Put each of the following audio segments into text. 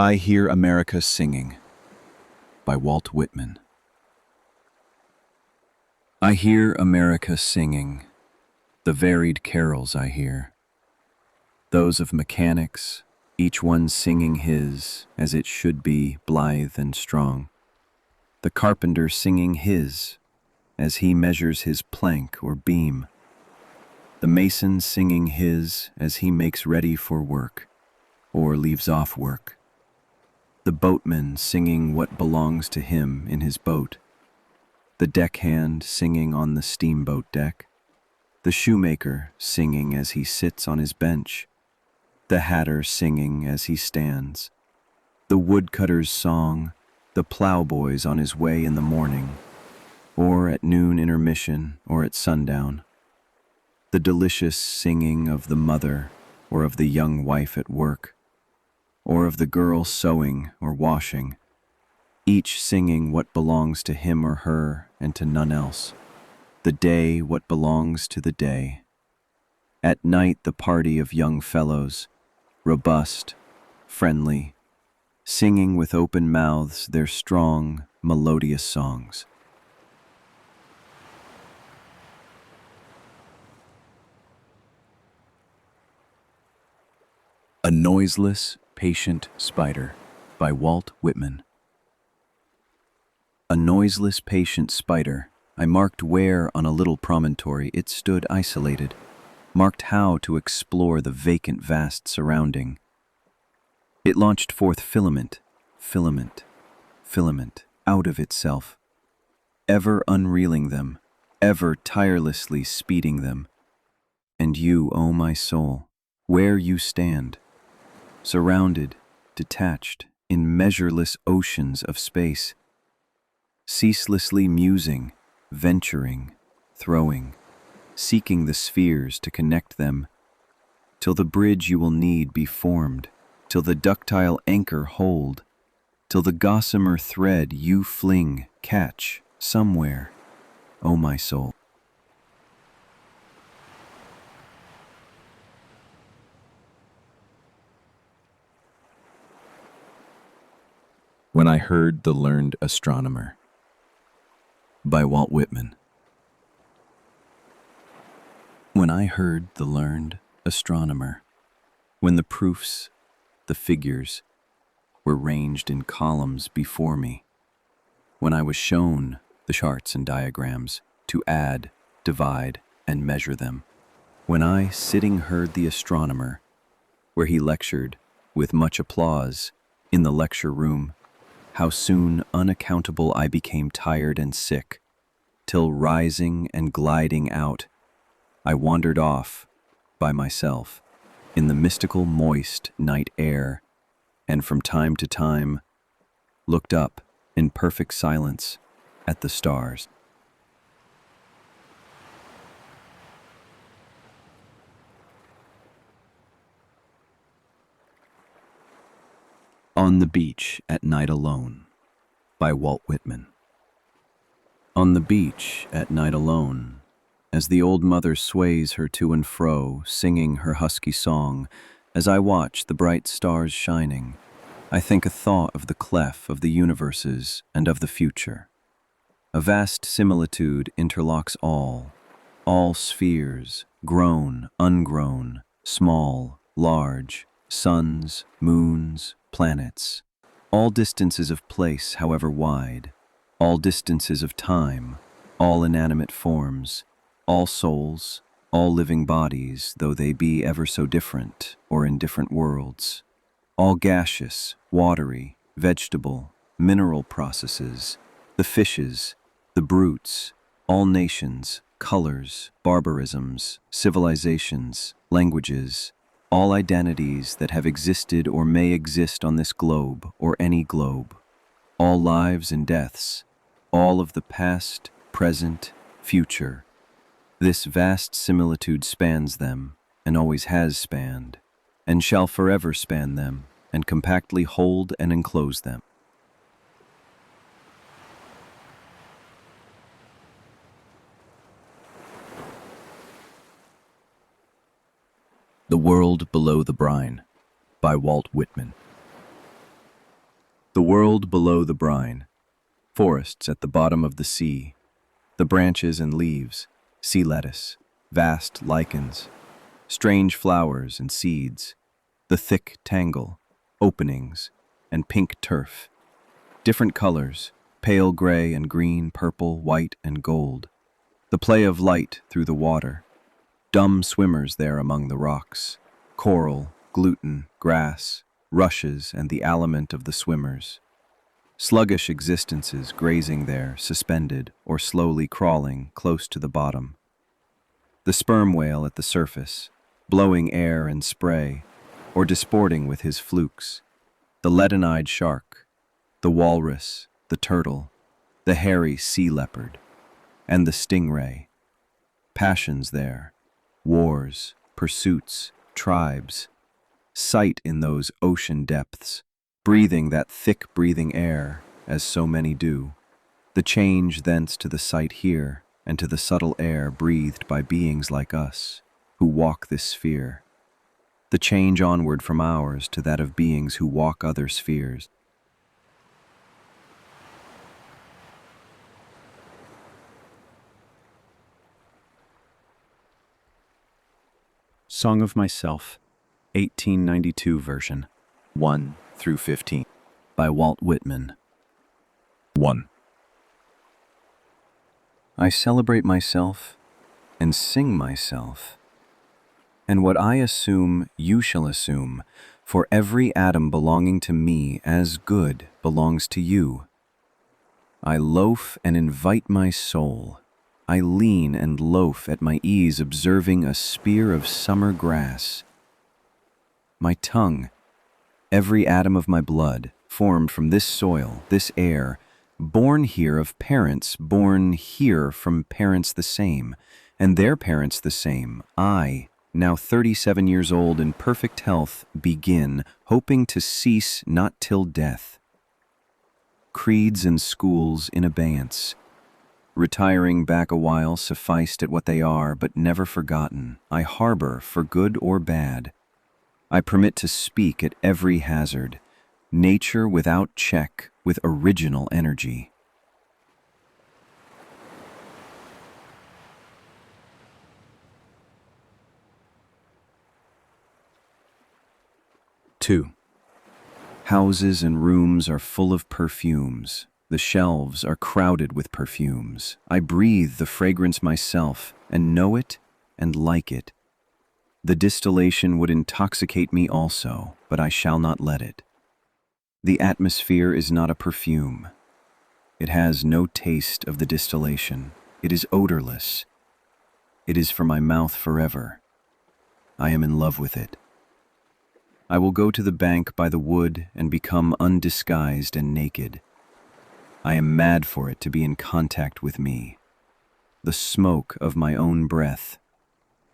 I Hear America Singing by Walt Whitman. I hear America singing, the varied carols I hear, those of mechanics, each one singing his as it should be, blithe and strong, the carpenter singing his as he measures his plank or beam, the mason singing his as he makes ready for work or leaves off work, the boatman singing what belongs to him in his boat, the deckhand singing on the steamboat deck, the shoemaker singing as he sits on his bench, the hatter singing as he stands, the woodcutter's song, the ploughboy's on his way in the morning, or at noon intermission or at sundown, the delicious singing of the mother or of the young wife at work, or of the girl sewing or washing, each singing what belongs to him or her and to none else, the day what belongs to the day. At night the party of young fellows, robust, friendly, singing with open mouths their strong, melodious songs. A Noiseless, Patient Spider by Walt Whitman. A noiseless, patient spider, I marked where on a little promontory it stood isolated, marked how to explore the vacant vast surrounding. It launched forth filament, filament, filament, out of itself, ever unreeling them, ever tirelessly speeding them. And you, O my soul, where you stand, surrounded, detached, in measureless oceans of space, ceaselessly musing, venturing, throwing, seeking the spheres to connect them, till the bridge you will need be formed, till the ductile anchor hold, till the gossamer thread you fling, catch, somewhere, O my soul. When I Heard the Learned Astronomer by Walt Whitman. When I heard the learned astronomer, when the proofs, the figures, were ranged in columns before me, when I was shown the charts and diagrams to add, divide, and measure them, when I, sitting, heard the astronomer, where he lectured, with much applause, in the lecture room, how soon unaccountable I became tired and sick, till rising and gliding out, I wandered off by myself in the mystical moist night air, and from time to time looked up in perfect silence at the stars. On the Beach at Night Alone by Walt Whitman. On the beach at night alone, as the old mother sways her to and fro, singing her husky song, as I watch the bright stars shining, I think a thought of the clef of the universes and of the future. A vast similitude interlocks all spheres, grown, ungrown, small, large, suns, moons, planets, all distances of place, however wide, all distances of time, all inanimate forms, all souls, all living bodies, though they be ever so different or in different worlds, all gaseous, watery, vegetable, mineral processes, the fishes, the brutes, all nations, colors, barbarisms, civilizations, languages, all identities that have existed or may exist on this globe or any globe, all lives and deaths, all of the past, present, future. This vast similitude spans them, and always has spanned, and shall forever span them, and compactly hold and enclose them. The World Below the Brine by Walt Whitman. The world below the brine, forests at the bottom of the sea, the branches and leaves, sea lettuce, vast lichens, strange flowers and seeds, the thick tangle, openings, and pink turf, different colors, pale gray and green, purple, white, and gold, the play of light through the water, dumb swimmers there among the rocks, coral, gluten, grass, rushes, and the aliment of the swimmers, sluggish existences grazing there, suspended or slowly crawling close to the bottom, the sperm whale at the surface, blowing air and spray, or disporting with his flukes, the leaden-eyed shark, the walrus, the turtle, the hairy sea leopard, and the stingray. Passions there, wars, pursuits, tribes, sight in those ocean depths, breathing that thick-breathing air, as so many do, the change thence to the sight here, and to the subtle air breathed by beings like us, who walk this sphere, the change onward from ours to that of beings who walk other spheres. Song of Myself, 1892 version, 1 through 15, by Walt Whitman. 1. I celebrate myself and sing myself, and what I assume you shall assume, for every atom belonging to me as good belongs to you. I loaf and invite my soul. I lean and loaf at my ease, observing a spear of summer grass. My tongue, every atom of my blood, formed from this soil, this air, born here of parents, born here from parents the same, and their parents the same, I, now 37 years old in perfect health, begin, hoping to cease not till death. Creeds and schools in abeyance, retiring back a while, sufficed at what they are, but never forgotten, I harbor for good or bad. I permit to speak at every hazard, nature without check, with original energy. Two. Houses and rooms are full of perfumes. The shelves are crowded with perfumes. I breathe the fragrance myself, and know it and like it. The distillation would intoxicate me also, but I shall not let it. The atmosphere is not a perfume. It has no taste of the distillation. It is odorless. It is for my mouth forever. I am in love with it. I will go to the bank by the wood and become undisguised and naked. I am mad for it to be in contact with me. The smoke of my own breath,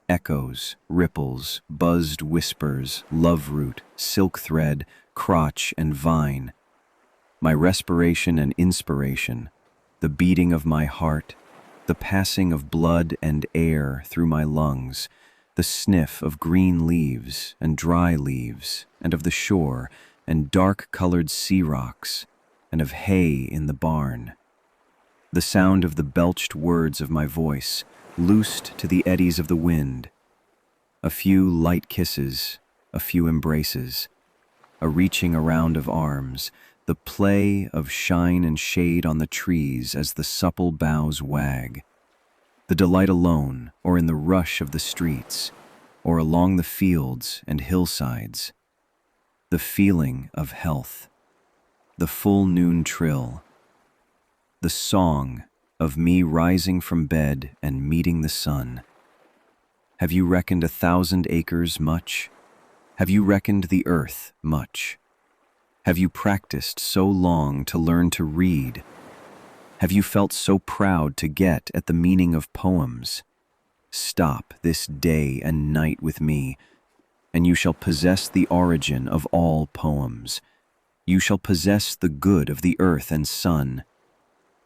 echoes, ripples, buzzed whispers, love root, silk thread, crotch and vine, my respiration and inspiration, the beating of my heart, the passing of blood and air through my lungs, the sniff of green leaves and dry leaves, and of the shore and dark-colored sea rocks, and of hay in the barn. The sound of the belched words of my voice, loosed to the eddies of the wind. A few light kisses, a few embraces, a reaching around of arms, the play of shine and shade on the trees as the supple boughs wag. The delight alone, or in the rush of the streets, or along the fields and hillsides. The feeling of health. The full noon trill, the song of me rising from bed and meeting the sun. Have you reckoned 1,000 acres much? Have you reckoned the earth much? Have you practiced so long to learn to read? Have you felt so proud to get at the meaning of poems? Stop this day and night with me, and you shall possess the origin of all poems. You shall possess the good of the earth and sun.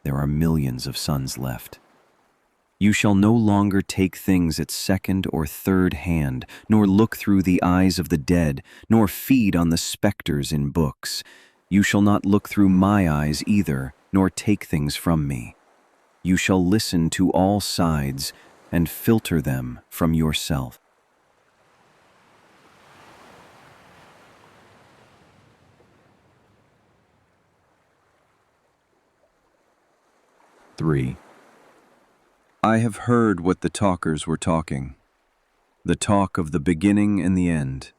There are millions of suns left. You shall no longer take things at second or third hand, nor look through the eyes of the dead, nor feed on the specters in books. You shall not look through my eyes either, nor take things from me. You shall listen to all sides and filter them from yourself. Three. I have heard what the talkers were talking, the talk of the beginning and the end,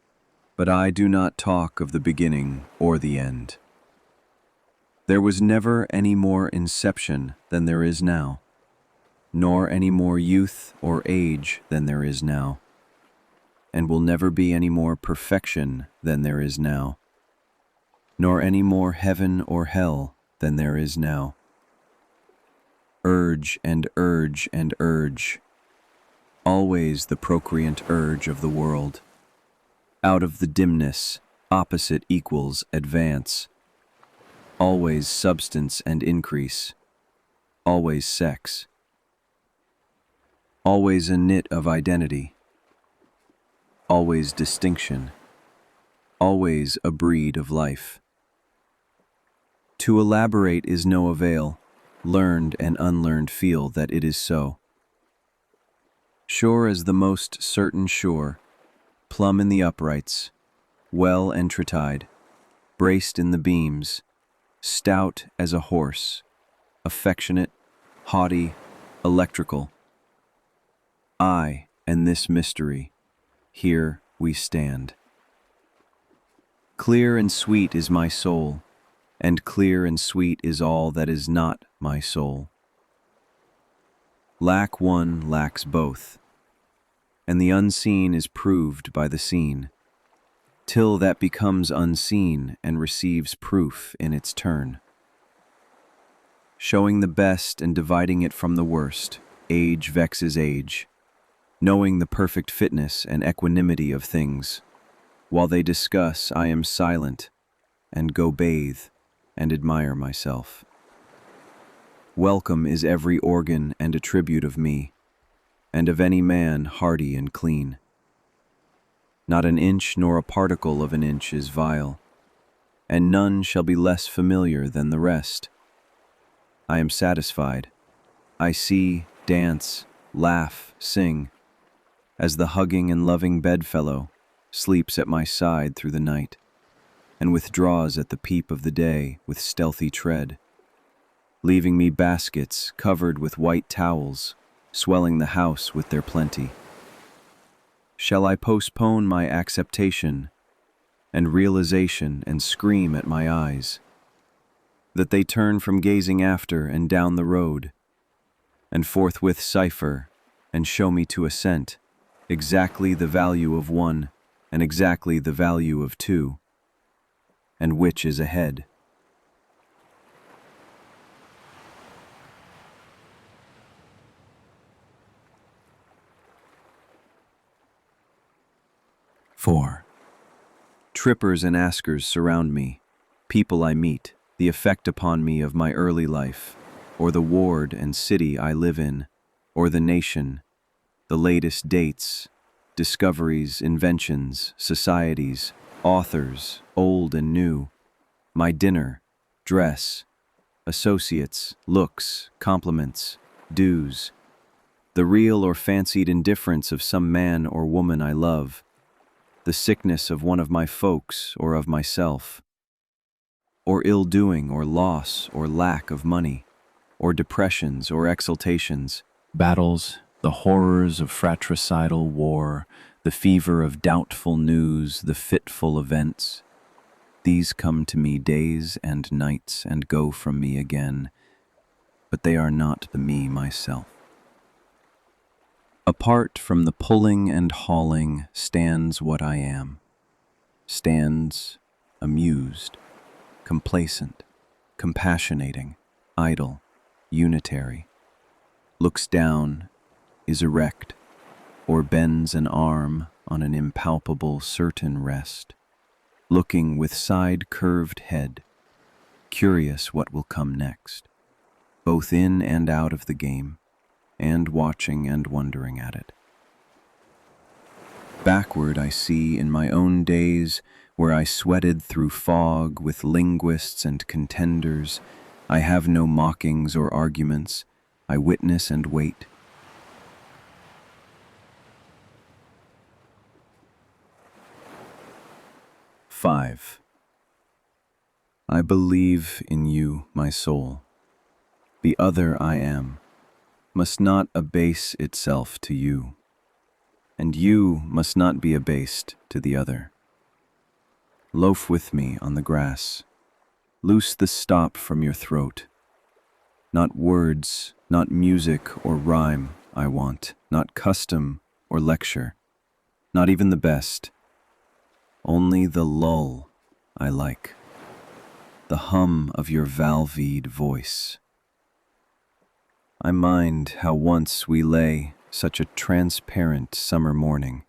but I do not talk of the beginning or the end. There was never any more inception than there is now, nor any more youth or age than there is now, and will never be any more perfection than there is now, nor any more heaven or hell than there is now. Urge and urge and urge, always the procreant urge of the world. Out of the dimness, opposite equals advance. Always substance and increase. Always sex. Always a knit of identity. Always distinction. Always a breed of life. To elaborate is no avail. Learned and unlearned feel that it is so. Sure as the most certain shore, plumb in the uprights, well entretide, braced in the beams, stout as a horse, affectionate, haughty, electrical. I and this mystery, here we stand. Clear and sweet is my soul, and clear and sweet is all that is not my soul. Lack one lacks both, and the unseen is proved by the seen, till that becomes unseen and receives proof in its turn. Showing the best and dividing it from the worst, age vexes age, knowing the perfect fitness and equanimity of things. While they discuss, I am silent, and go bathe, and admire myself. Welcome is every organ and attribute of me, and of any man hearty and clean. Not an inch nor a particle of an inch is vile, and none shall be less familiar than the rest. I am satisfied. I see, dance, laugh, sing, as the hugging and loving bedfellow sleeps at my side through the night, and withdraws at the peep of the day with stealthy tread, leaving me baskets covered with white towels, swelling the house with their plenty. Shall I postpone my acceptation and realization and scream at my eyes, that they turn from gazing after and down the road, and forthwith cipher and show me to assent exactly the value of one and exactly the value of two, and which is ahead? Four. Trippers and askers surround me, people I meet, the effect upon me of my early life, or the ward and city I live in, or the nation, the latest dates, discoveries, inventions, societies, authors, old and new, my dinner, dress, associates, looks, compliments, dues, the real or fancied indifference of some man or woman I love, the sickness of one of my folks or of myself, or ill-doing or loss or lack of money, or depressions or exultations, battles, the horrors of fratricidal war, the fever of doubtful news, the fitful events. These come to me days and nights and go from me again, but they are not the me myself. Apart from the pulling and hauling stands what I am, stands amused, complacent, compassionating, idle, unitary, looks down, is erect, or bends an arm on an impalpable certain rest, looking with side-curved head, curious what will come next, both in and out of the game, and watching and wondering at it. Backward I see in my own days where I sweated through fog with linguists and contenders. I have no mockings or arguments. I witness and wait. Five. I believe in you, my soul. The other I am must not abase itself to you, and you must not be abased to the other. Loaf with me on the grass. Loose the stop from your throat. Not words, not music or rhyme I want, not custom or lecture, not even the best. Only the lull I like, the hum of your valved voice. I mind how once we lay such a transparent summer morning,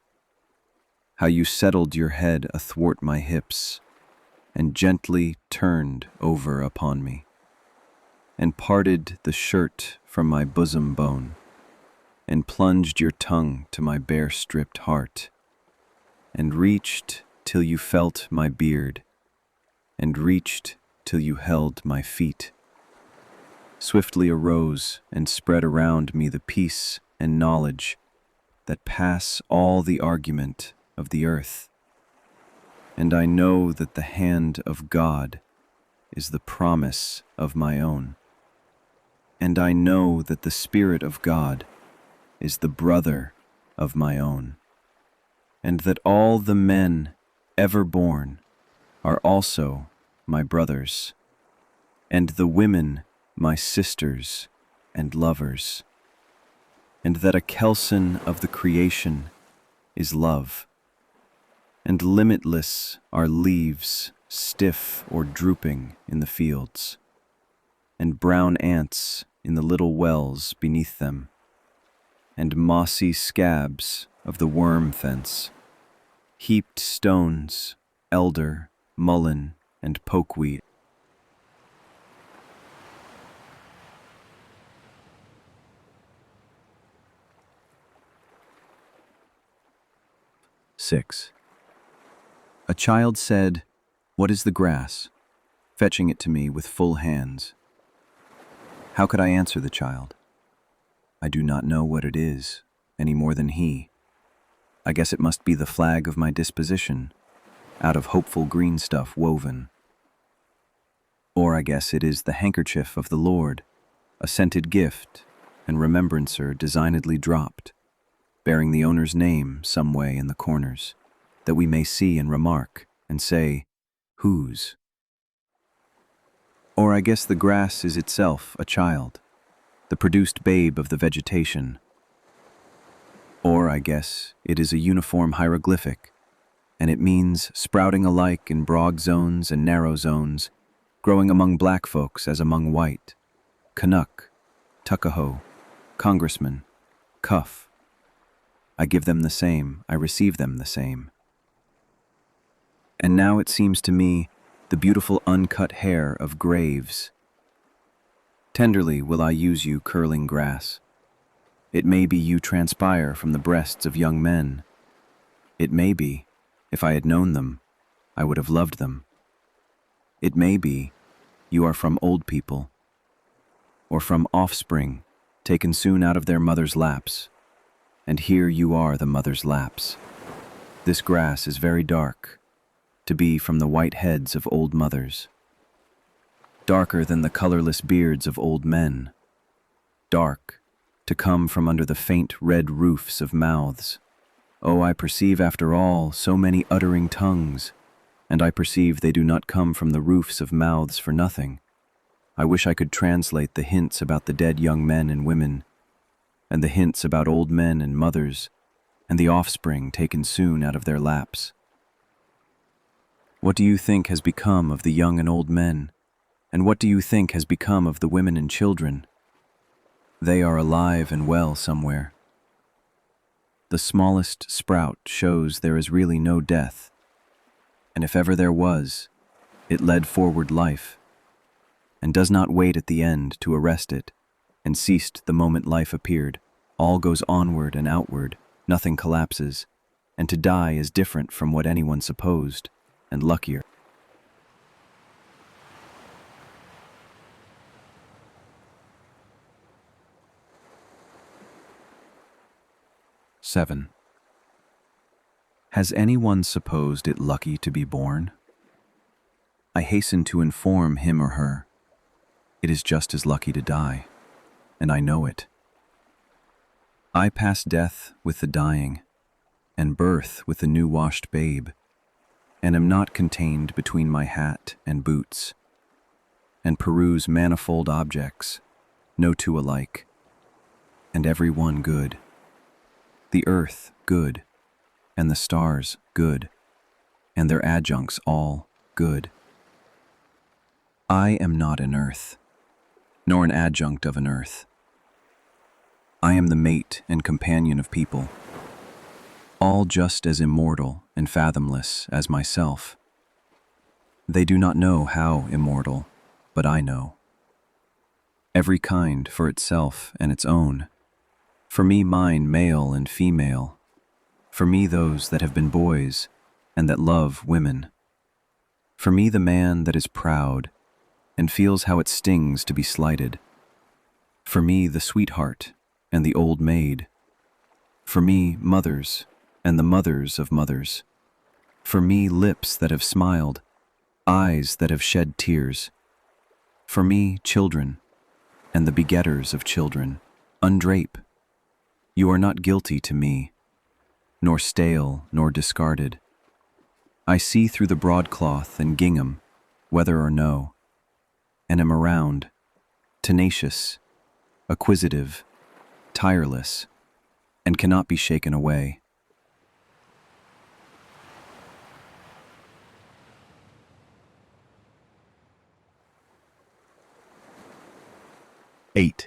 how you settled your head athwart my hips and gently turned over upon me, and parted the shirt from my bosom bone, and plunged your tongue to my bare stripped heart, and reached till you felt my beard, and reached till you held my feet. Swiftly arose and spread around me the peace and knowledge that pass all the argument of the earth. And I know that the hand of God is the promise of my own. And I know that the Spirit of God is the brother of my own. And that all the men ever born are also my brothers, and the women my sisters and lovers, and that a kelson of the creation is love, and limitless are leaves stiff or drooping in the fields, and brown ants in the little wells beneath them, and mossy scabs of the worm fence, heaped stones, elder, mullein, and pokeweed. Six. A child said, "What is the grass?" fetching it to me with full hands. How could I answer the child? I do not know what it is, any more than he. I guess it must be the flag of my disposition, out of hopeful green stuff woven. Or I guess it is the handkerchief of the Lord, a scented gift and remembrancer designedly dropped, bearing the owner's name some way in the corners, that we may see and remark and say, whose? Or I guess the grass is itself a child, the produced babe of the vegetation. Or I guess it is a uniform hieroglyphic, and it means sprouting alike in broad zones and narrow zones, growing among black folks as among white, Canuck, Tuckahoe, Congressman, Cuff. I give them the same, I receive them the same. And now it seems to me the beautiful uncut hair of graves. Tenderly will I use you, curling grass. It may be you transpire from the breasts of young men. It may be, if I had known them, I would have loved them. It may be, you are from old people, or from offspring taken soon out of their mother's laps, and here you are the mother's laps. This grass is very dark, to be from the white heads of old mothers, darker than the colorless beards of old men, dark, to come from under the faint red roofs of mouths. Oh, I perceive after all so many uttering tongues, and I perceive they do not come from the roofs of mouths for nothing. I wish I could translate the hints about the dead young men and women, and the hints about old men and mothers, and the offspring taken soon out of their laps. What do you think has become of the young and old men, and what do you think has become of the women and children? They are alive and well somewhere. The smallest sprout shows there is really no death, and if ever there was, it led forward life, and does not wait at the end to arrest it, and ceased the moment life appeared. All goes onward and outward, nothing collapses, and to die is different from what anyone supposed, and luckier. 7. Has anyone supposed it lucky to be born? I hasten to inform him or her, it is just as lucky to die, and I know it. I pass death with the dying, and birth with the new-washed babe, and am not contained between my hat and boots, and peruse manifold objects, no two alike, and every one good. The earth good, and the stars good, and their adjuncts all good. I am not an earth, nor an adjunct of an earth. I am the mate and companion of people, all just as immortal and fathomless as myself. They do not know how immortal, but I know. Every kind for itself and its own. For me mine male and female. For me those that have been boys and that love women. For me the man that is proud and feels how it stings to be slighted. For me the sweetheart and the old maid. For me mothers and the mothers of mothers. For me lips that have smiled, eyes that have shed tears. For me children and the begetters of children. Undrape. You are not guilty to me, nor stale nor discarded. I see through the broadcloth and gingham, whether or no, and am around, tenacious, acquisitive, tireless, and cannot be shaken away. Eight.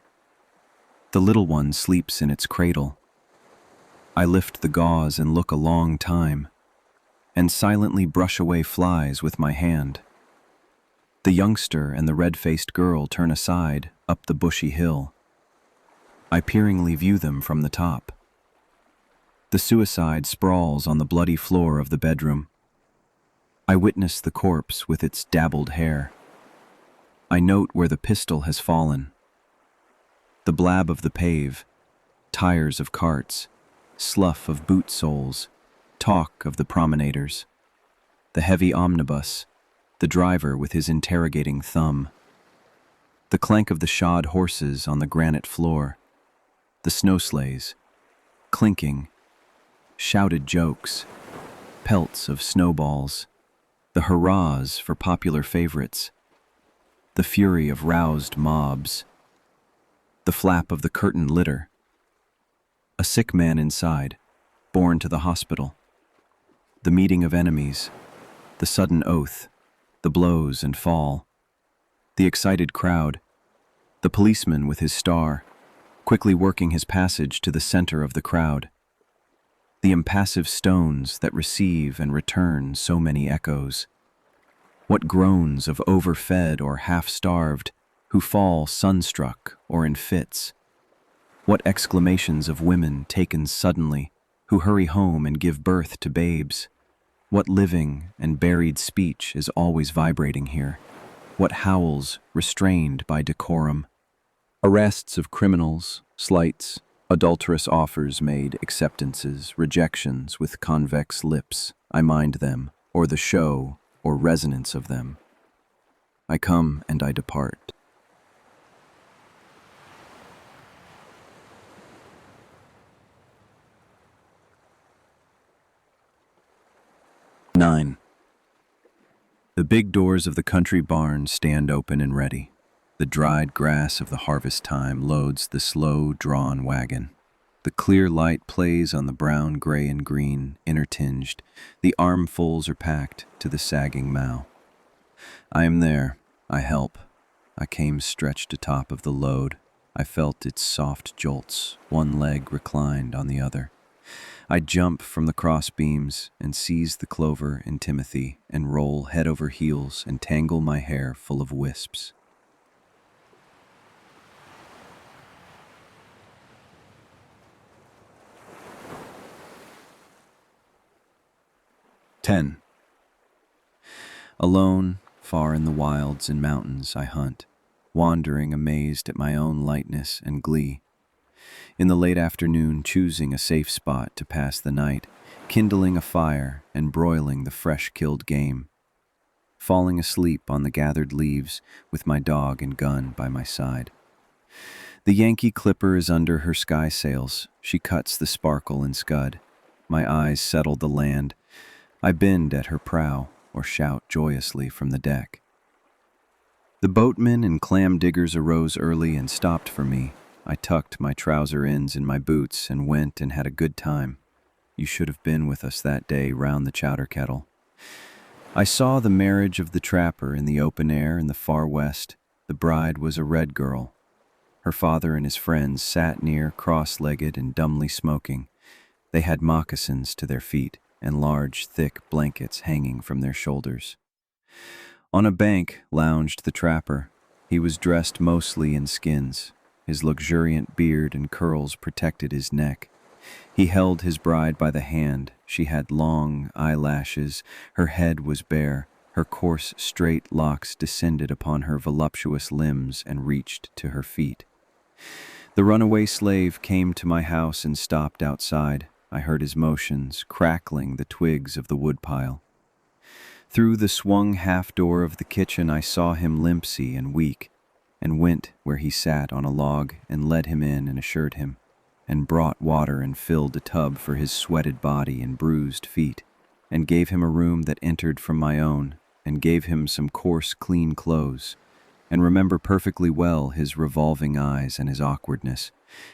The little one sleeps in its cradle. I lift the gauze and look a long time, and silently brush away flies with my hand. The youngster and the red-faced girl turn aside up the bushy hill. I peeringly view them from the top. The suicide sprawls on the bloody floor of the bedroom. I witness the corpse with its dabbled hair. I note where the pistol has fallen. The blab of the pave, tires of carts, slough of boot soles, talk of the promenaders, the heavy omnibus, the driver with his interrogating thumb, the clank of the shod horses on the granite floor, the snowsleighs, clinking, shouted jokes, pelts of snowballs, the hurrahs for popular favorites, the fury of roused mobs, the flap of the curtained litter, a sick man inside, borne to the hospital, the meeting of enemies, the sudden oath, the blows and fall, the excited crowd, the policeman with his star, quickly working his passage to the center of the crowd, the impassive stones that receive and return so many echoes. What groans of overfed or half-starved who fall sunstruck or in fits. What exclamations of women taken suddenly who hurry home and give birth to babes. What living and buried speech is always vibrating here. What howls restrained by decorum. Arrests of criminals, slights, adulterous offers made, acceptances, rejections with convex lips. I mind them, or the show or resonance of them. I come and I depart. 9. The big doors of the country barn stand open and ready. The dried grass of the harvest time loads the slow-drawn wagon. The clear light plays on the brown, gray, and green, intertinged. The armfuls are packed to the sagging mow. I am there. I help. I came stretched atop of the load. I felt its soft jolts, one leg reclined on the other. I jump from the crossbeams and seize the clover and timothy and roll head over heels and tangle my hair full of wisps. "10. Alone, far in the wilds and mountains, I hunt, wandering amazed at my own lightness and glee. In the late afternoon, choosing a safe spot to pass the night, kindling a fire and broiling the fresh-killed game. Falling asleep on the gathered leaves with my dog and gun by my side. The Yankee clipper is under her sky sails. She cuts the sparkle and scud. My eyes settle the land. I bend at her prow or shout joyously from the deck. The boatmen and clam diggers arose early and stopped for me. I tucked my trouser ends in my boots and went and had a good time. You should have been with us that day round the chowder kettle. I saw the marriage of the trapper in the open air in the far west. The bride was a red girl. Her father and his friends sat near, cross-legged and dumbly smoking. They had moccasins to their feet and large, thick blankets hanging from their shoulders. On a bank lounged the trapper. He was dressed mostly in skins. His luxuriant beard and curls protected his neck. He held his bride by the hand. She had long eyelashes. Her head was bare. Her coarse, straight locks descended upon her voluptuous limbs and reached to her feet. The runaway slave came to my house and stopped outside. I heard his motions, crackling the twigs of the woodpile. Through the swung half-door of the kitchen I saw him limpsy and weak, and went where he sat on a log and led him in and assured him, and brought water and filled a tub for his sweated body and bruised feet, and gave him a room that entered from my own, and gave him some coarse, clean clothes, and remember perfectly well his revolving eyes and his awkwardness,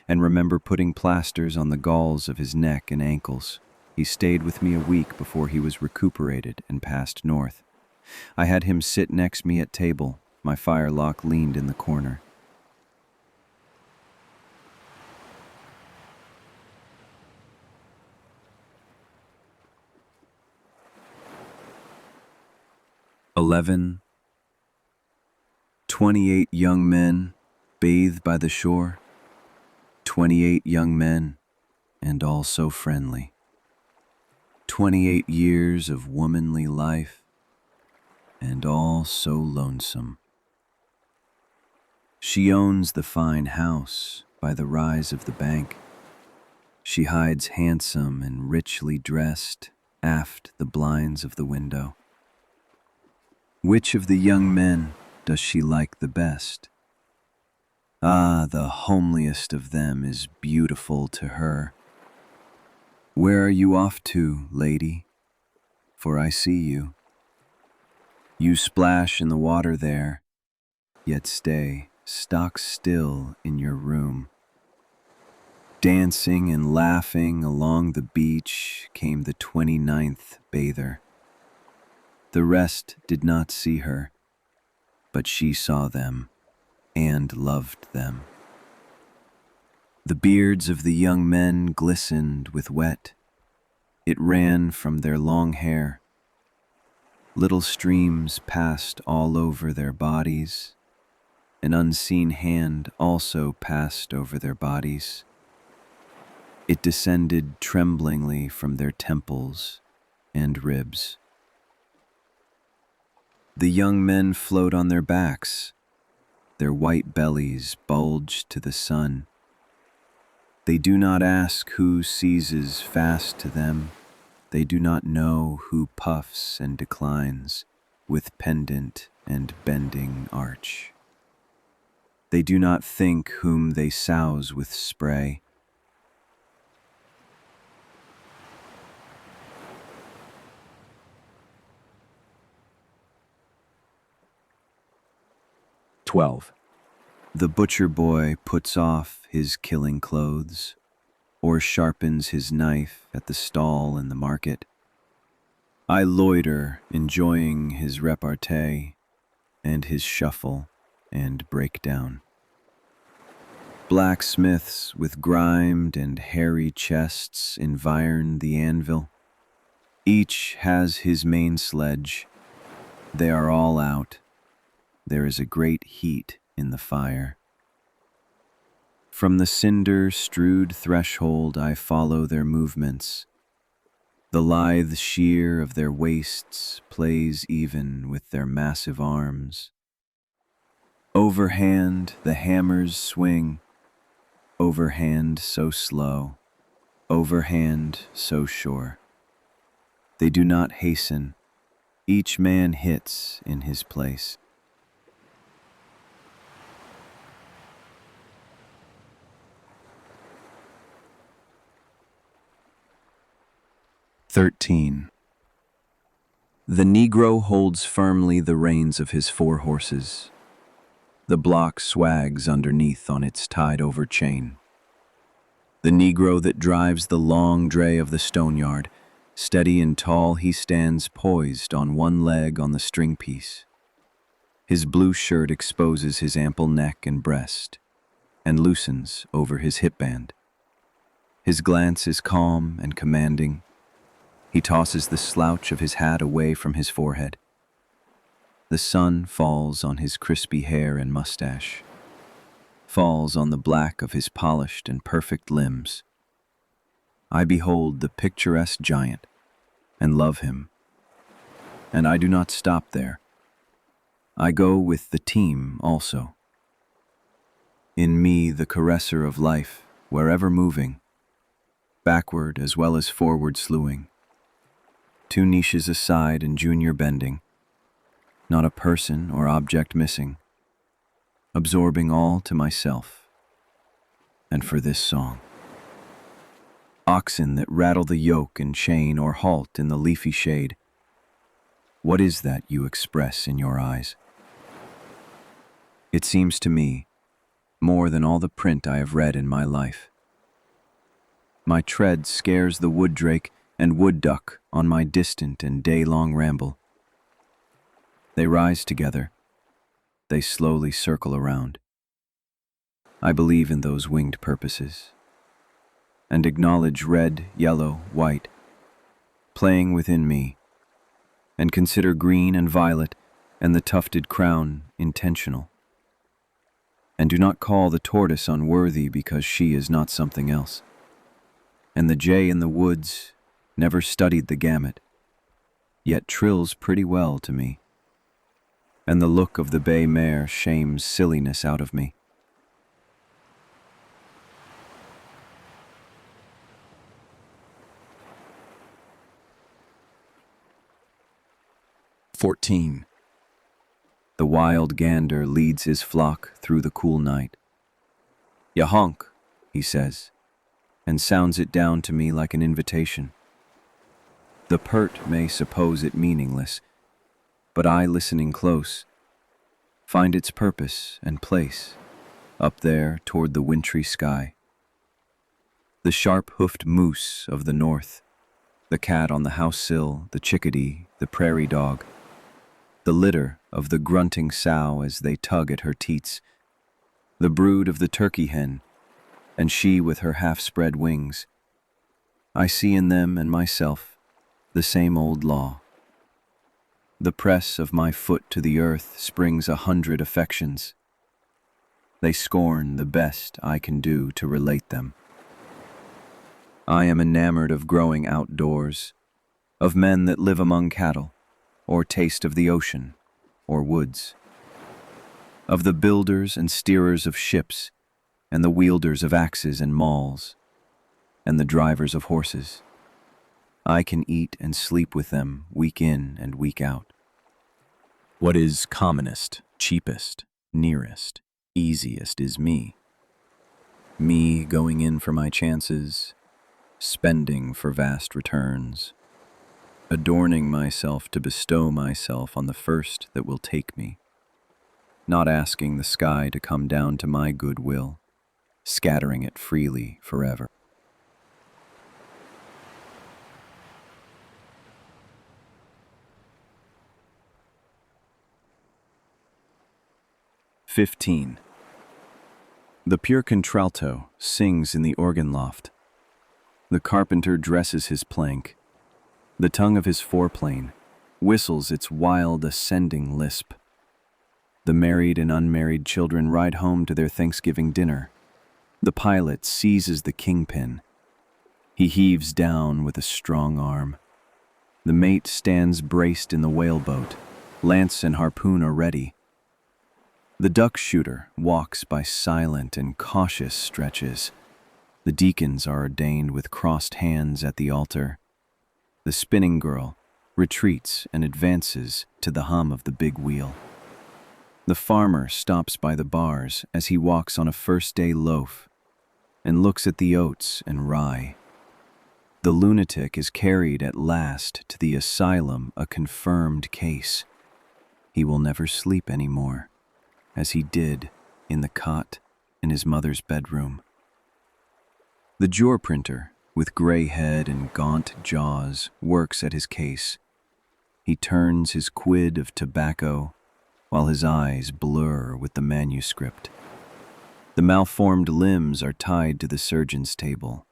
and remember putting plasters on the galls of his neck and ankles. He stayed with me a week before he was recuperated and passed north. I had him sit next me at table. My firelock leaned in the corner. "11. 28 young men bathe by the shore. 28 young men, and all so friendly. 28 years of womanly life, and all so lonesome. She owns the fine house by the rise of the bank. She hides handsome and richly dressed aft the blinds of the window. Which of the young men does she like the best? Ah, the homeliest of them is beautiful to her. Where are you off to, lady? For I see you. You splash in the water there, yet stay stock still in your room. Dancing and laughing along the beach came the 29th bather. The rest did not see her, but she saw them and loved them. The beards of the young men glistened with wet. It ran from their long hair. Little streams passed all over their bodies. An unseen hand also passed over their bodies. It descended tremblingly from their temples and ribs. The young men float on their backs. Their white bellies bulge to the sun. They do not ask who seizes fast to them. They do not know who puffs and declines with pendant and bending arch. They do not think whom they souse with spray. "12. The butcher boy puts off his killing clothes, or sharpens his knife at the stall in the market. I loiter, enjoying his repartee and his shuffle and breakdown. Blacksmiths with grimed and hairy chests environ the anvil. Each has his main sledge. They are all out. There is a great heat in the fire. From the cinder-strewed threshold I follow their movements. The lithe sheer of their waists plays even with their massive arms. Overhand the hammers swing, overhand so slow, overhand so sure. They do not hasten, each man hits in his place. "13. The Negro holds firmly the reins of his 4 horses. The block swags underneath on its tied-over chain. The Negro that drives the long dray of the stoneyard, steady and tall he stands poised on one leg on the string piece. His blue shirt exposes his ample neck and breast, and loosens over his hip band. His glance is calm and commanding. He tosses the slouch of his hat away from his forehead. The sun falls on his crispy hair and mustache, falls on the black of his polished and perfect limbs. I behold the picturesque giant and love him. And I do not stop there. I go with the team also. In me the caresser of life, wherever moving, backward as well as forward slewing. 2 niches aside and junior bending, not a person or object missing, absorbing all to myself. And for this song. Oxen that rattle the yoke and chain or halt in the leafy shade, what is that you express in your eyes? It seems to me more than all the print I have read in my life. My tread scares the wood drake and wood duck on my distant and day-long ramble. They rise together. They slowly circle around. I believe in those winged purposes, and acknowledge red, yellow, white, playing within me, and consider green and violet and the tufted crown intentional, and do not call the tortoise unworthy because she is not something else, and the jay in the woods never studied the gamut, yet trills pretty well to me, and the look of the bay mare shames silliness out of me. "14. The wild gander leads his flock through the cool night. Ya honk, he says, and sounds it down to me like an invitation. The pert may suppose it meaningless, but I, listening close, find its purpose and place up there toward the wintry sky. The sharp-hoofed moose of the north, the cat on the house sill, the chickadee, the prairie dog, the litter of the grunting sow as they tug at her teats, the brood of the turkey hen, and she with her half-spread wings. I see in them and myself the same old law. The press of my foot to the earth springs 100 affections. They scorn the best I can do to relate them. I am enamored of growing outdoors, of men that live among cattle, or taste of the ocean, or woods, of the builders and steerers of ships, and the wielders of axes and mauls, and the drivers of horses. I can eat and sleep with them week in and week out. What is commonest, cheapest, nearest, easiest is me. Me going in for my chances, spending for vast returns, adorning myself to bestow myself on the first that will take me, not asking the sky to come down to my goodwill, scattering it freely forever. "15. The pure contralto sings in the organ loft. The carpenter dresses his plank. The tongue of his foreplane whistles its wild ascending lisp. The married and unmarried children ride home to their Thanksgiving dinner. The pilot seizes the kingpin. He heaves down with a strong arm. The mate stands braced in the whaleboat. Lance and harpoon are ready. The duck shooter walks by silent and cautious stretches. The deacons are ordained with crossed hands at the altar. The spinning girl retreats and advances to the hum of the big wheel. The farmer stops by the bars as he walks on a first-day loaf and looks at the oats and rye. The lunatic is carried at last to the asylum, a confirmed case. He will never sleep anymore, as he did in the cot in his mother's bedroom. The jaw printer, with gray head and gaunt jaws, works at his case. He turns his quid of tobacco while his eyes blur with the manuscript. The malformed limbs are tied to the surgeon's table.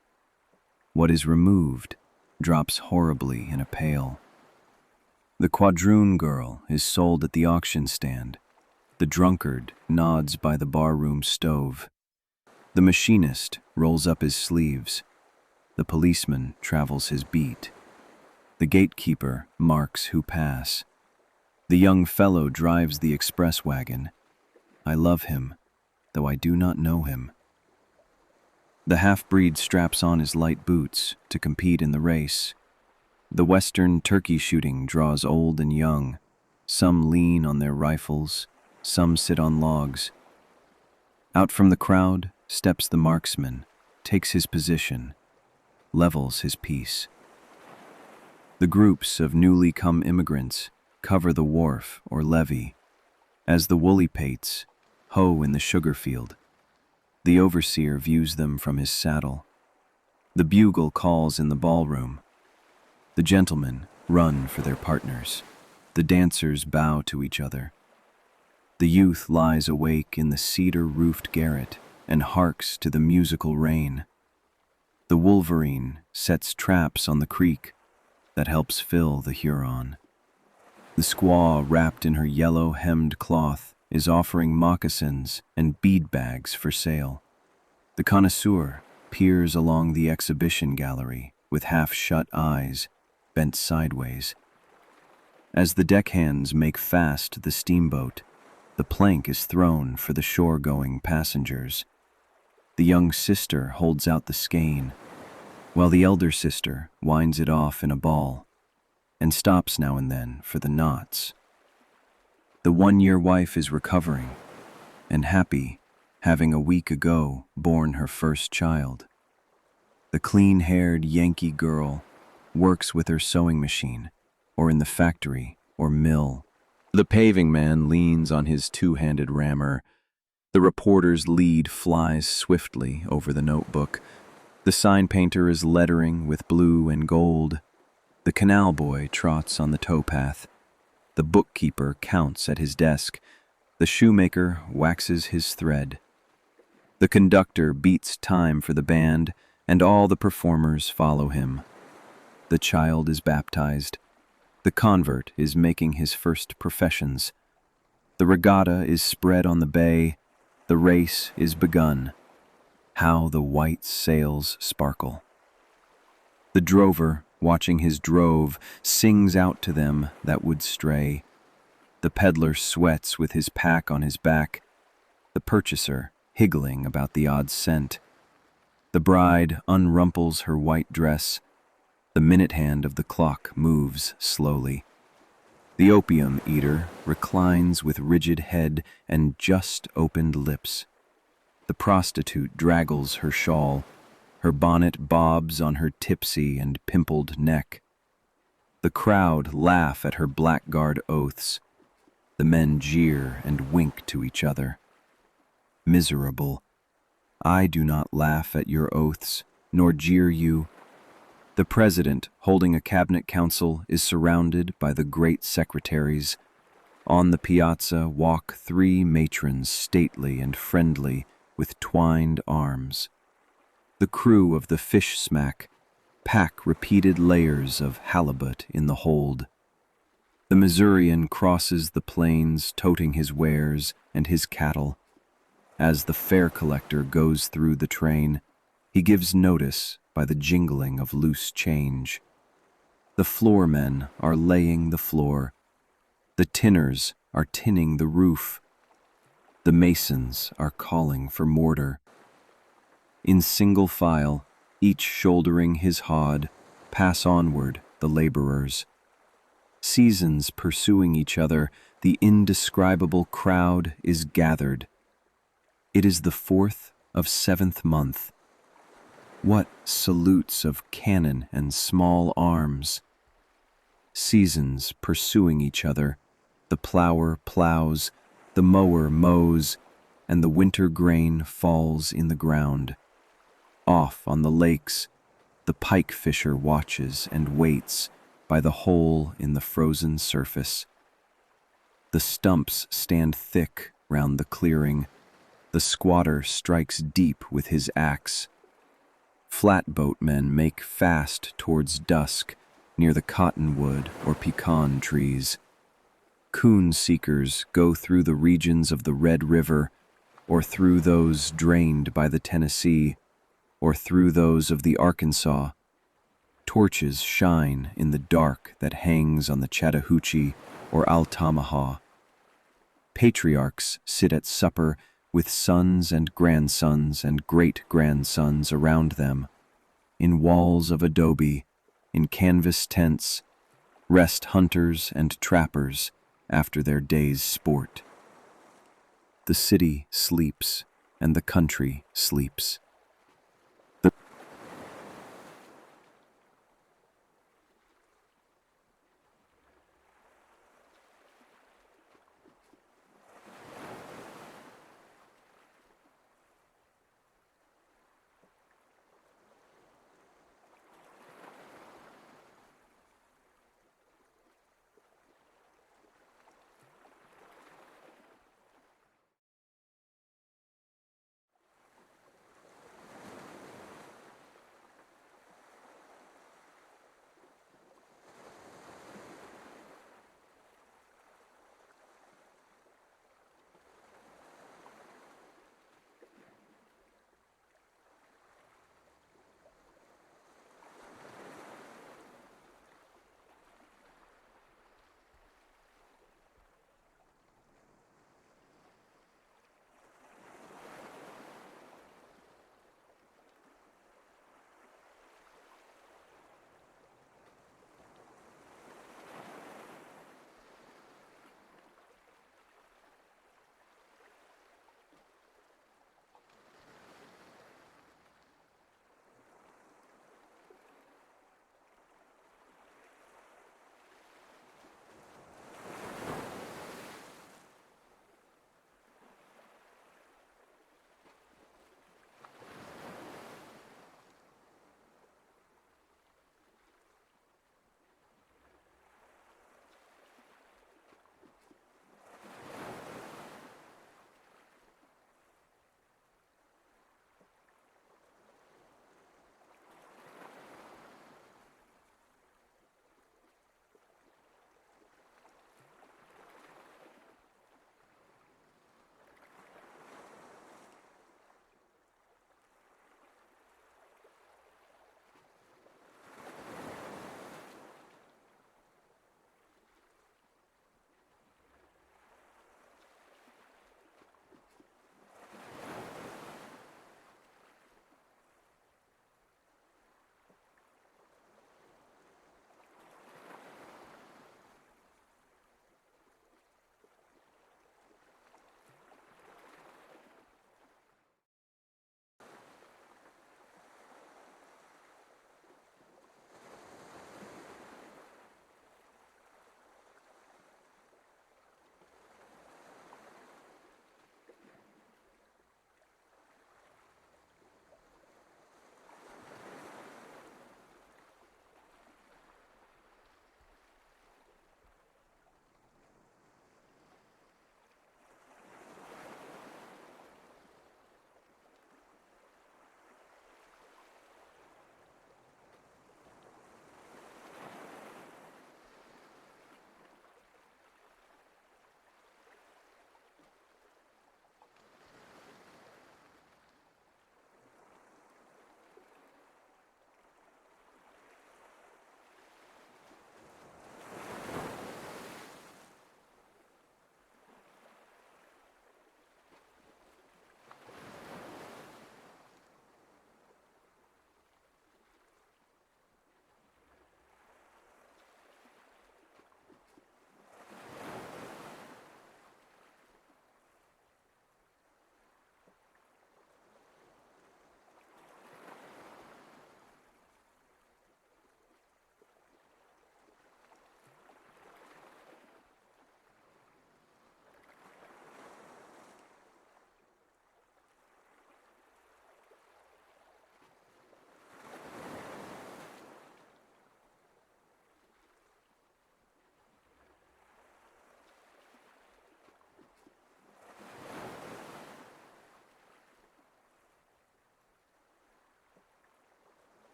What is removed drops horribly in a pail. The quadroon girl is sold at the auction stand. The drunkard nods by the barroom stove. The machinist rolls up his sleeves. The policeman travels his beat. The gatekeeper marks who pass. The young fellow drives the express wagon. I love him, though I do not know him. The half-breed straps on his light boots to compete in the race. The western turkey shooting draws old and young. Some lean on their rifles, some sit on logs. Out from the crowd steps the marksman, takes his position, levels his piece. The groups of newly come immigrants cover the wharf or levee, as the woolly pates hoe in the sugar field. The overseer views them from his saddle. The bugle calls in the ballroom. The gentlemen run for their partners. The dancers bow to each other. The youth lies awake in the cedar-roofed garret and harks to the musical rain. The wolverine sets traps on the creek that helps fill the Huron. The squaw, wrapped in her yellow hemmed cloth, is offering moccasins and bead bags for sale. The connoisseur peers along the exhibition gallery with half-shut eyes, bent sideways. As the deckhands make fast the steamboat, the plank is thrown for the shore-going passengers. The young sister holds out the skein, while the elder sister winds it off in a ball and stops now and then for the knots. The one-year wife is recovering and happy, having a week ago borne her first child. The clean-haired Yankee girl works with her sewing machine or in the factory or mill. The paving man leans on his two-handed rammer. The reporter's lead flies swiftly over the notebook. The sign painter is lettering with blue and gold. The canal boy trots on the towpath. The bookkeeper counts at his desk. The shoemaker waxes his thread. The conductor beats time for the band, and all the performers follow him. The child is baptized. The convert is making his first professions. The regatta is spread on the bay. The race is begun. How the white sails sparkle. The drover, watching his drove, sings out to them that would stray. The peddler sweats with his pack on his back. The purchaser, higgling about the odd cent. The bride unrumples her white dress. The minute hand of the clock moves slowly. The opium eater reclines with rigid head and just opened lips. The prostitute draggles her shawl. Her bonnet bobs on her tipsy and pimpled neck. The crowd laugh at her blackguard oaths. The men jeer and wink to each other. Miserable, I do not laugh at your oaths, nor jeer you. The president, holding a cabinet council, is surrounded by the great secretaries. On the piazza walk three matrons, stately and friendly, with twined arms. The crew of the fish smack pack repeated layers of halibut in the hold. The Missourian crosses the plains, toting his wares and his cattle. As the fare collector goes through the train, he gives notice by the jingling of loose change. The floormen are laying the floor. The tinners are tinning the roof. The masons are calling for mortar. In single file, each shouldering his hod, pass onward the laborers. Seasons pursuing each other, the indescribable crowd is gathered. It is the 4th of 7th month. What salutes of cannon and small arms! Seasons pursuing each other, the plower plows, the mower mows, and the winter grain falls in the ground. Off on the lakes, the pike fisher watches and waits by the hole in the frozen surface. The stumps stand thick round the clearing. The squatter strikes deep with his axe. Flatboatmen make fast towards dusk near the cottonwood or pecan trees. Coon seekers go through the regions of the Red River, or through those drained by the Tennessee, or through those of the Arkansas. Torches shine in the dark that hangs on the Chattahoochee or Altamaha. Patriarchs sit at supper with sons and great-grandsons around them, in walls of adobe, in canvas tents, rest hunters and trappers after their day's sport. The city sleeps, and the country sleeps.